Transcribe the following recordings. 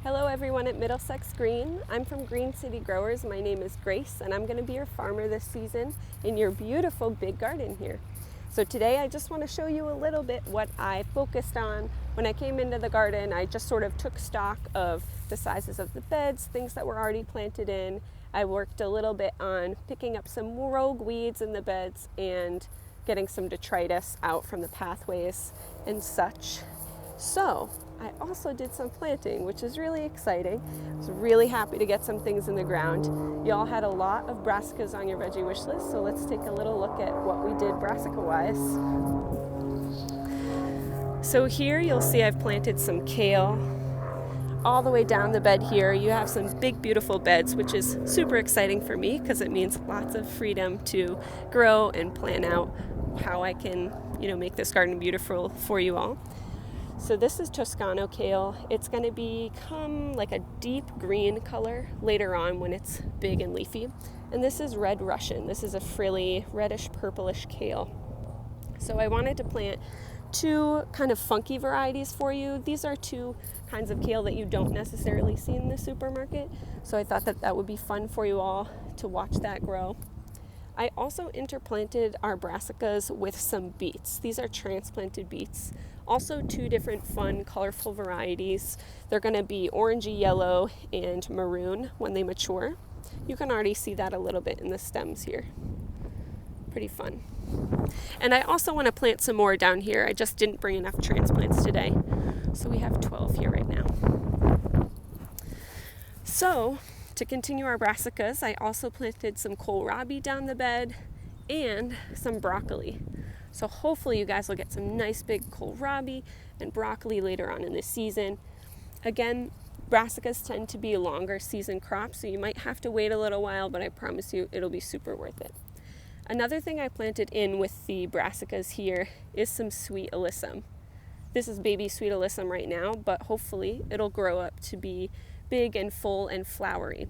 Hello everyone at Middlesex Green. I'm from Green City Growers. My name is Grace and I'm going to be your farmer this season in your beautiful big garden here. So today I just want to show you a little bit what I focused on when I came into the garden. I just sort of took stock of the sizes of the beds, things that were already planted in. I worked a little bit on picking up some rogue weeds in the beds and getting some detritus out from the pathways and such. So I also did some planting, which is really exciting. I was really happy to get some things in the ground. Y'all had a lot of brassicas on your veggie wish list, so let's take a little look at what we did brassica-wise. So here you'll see I've planted some kale. All the way down the bed here, you have some big, beautiful beds, which is super exciting for me because it means lots of freedom to grow and plan out how I can, make this garden beautiful for you all. So this is Toscano kale. It's going to become like a deep green color later on when it's big and leafy. And this is red Russian. This is a frilly, reddish, purplish kale. So I wanted to plant two kind of funky varieties for you. These are two kinds of kale that you don't necessarily see in the supermarket. So I thought that would be fun for you all to watch that grow. I also interplanted our brassicas with some beets. These are transplanted beets. Also two different fun, colorful varieties. They're going to be orangey yellow and maroon when they mature. You can already see that a little bit in the stems here. Pretty fun. And I also want to plant some more down here. I just didn't bring enough transplants today. So we have 12 here right now. So to continue our brassicas, I also planted some kohlrabi down the bed and some broccoli. So hopefully you guys will get some nice big kohlrabi and broccoli later on in the season. Again, brassicas tend to be longer season crops, so you might have to wait a little while, but I promise you it'll be super worth it. Another thing I planted in with the brassicas here is some sweet alyssum. This is baby sweet alyssum right now, but hopefully it'll grow up to be big and full and flowery.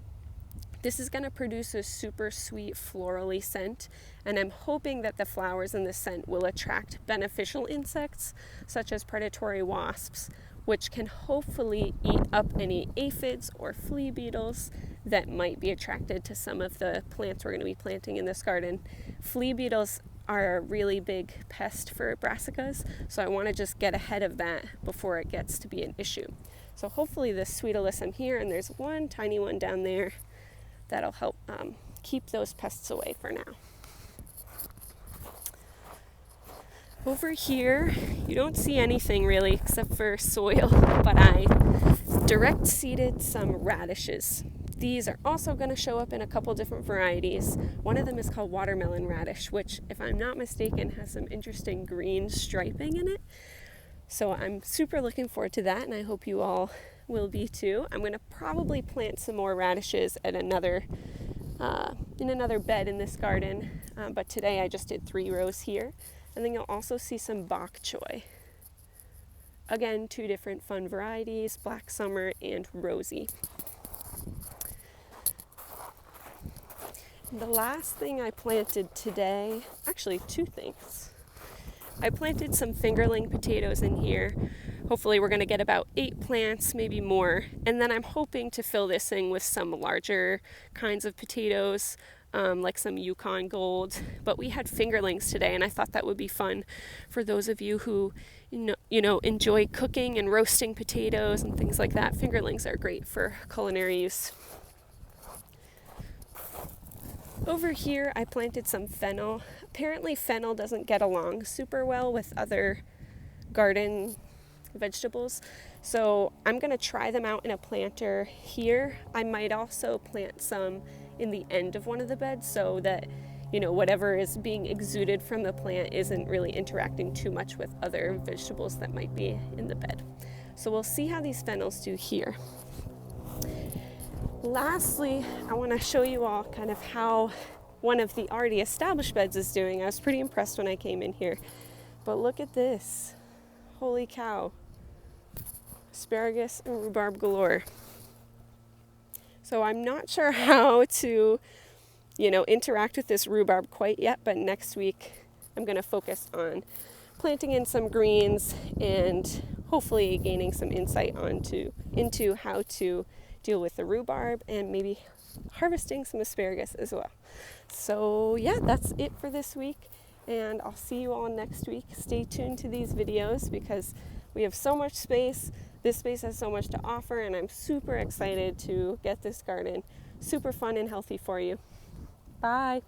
This is going to produce a super sweet florally scent, and I'm hoping that the flowers and the scent will attract beneficial insects such as predatory wasps, which can hopefully eat up any aphids or flea beetles that might be attracted to some of the plants we're going to be planting in this garden. Flea beetles are a really big pest for brassicas, so I want to just get ahead of that before it gets to be an issue. So hopefully this sweet alyssum here, and there's one tiny one down there, that'll help keep those pests away for now. Over here, you don't see anything really except for soil, but I direct seeded some radishes. These are also going to show up in a couple different varieties. One of them is called watermelon radish, which, if I'm not mistaken, has some interesting green striping in it. So I'm super looking forward to that, and I hope you all will be too. I'm going to probably plant some more radishes at in another bed in this garden, but today I just did 3 rows here. And then you'll also see some bok choy. Again, 2 different fun varieties, black summer and rosy. The last thing I planted today, actually 2 things. I planted some fingerling potatoes in here. Hopefully we're going to get about 8 plants, maybe more. And then I'm hoping to fill this in with some larger kinds of potatoes, like some Yukon Gold. But we had fingerlings today, and I thought that would be fun for those of you who enjoy cooking and roasting potatoes and things like that. Fingerlings are great for culinary use. Over here, I planted some fennel. Apparently fennel doesn't get along super well with other garden vegetables, so I'm going to try them out in a planter here. I might also plant some in the end of one of the beds so that, whatever is being exuded from the plant isn't really interacting too much with other vegetables that might be in the bed. So we'll see how these fennels do here. Lastly, I want to show you all kind of how one of the already established beds is doing. I was pretty impressed when I came in here. But look at this. Holy cow. Asparagus and rhubarb galore. So I'm not sure how to, interact with this rhubarb quite yet, but next week I'm going to focus on planting in some greens and hopefully gaining some insight into how to deal with the rhubarb and maybe harvesting some asparagus as well. So yeah, that's it for this week, and I'll see you all next week. Stay tuned to these videos because we have so much space. This space has so much to offer, and I'm super excited to get this garden super fun and healthy for you. Bye.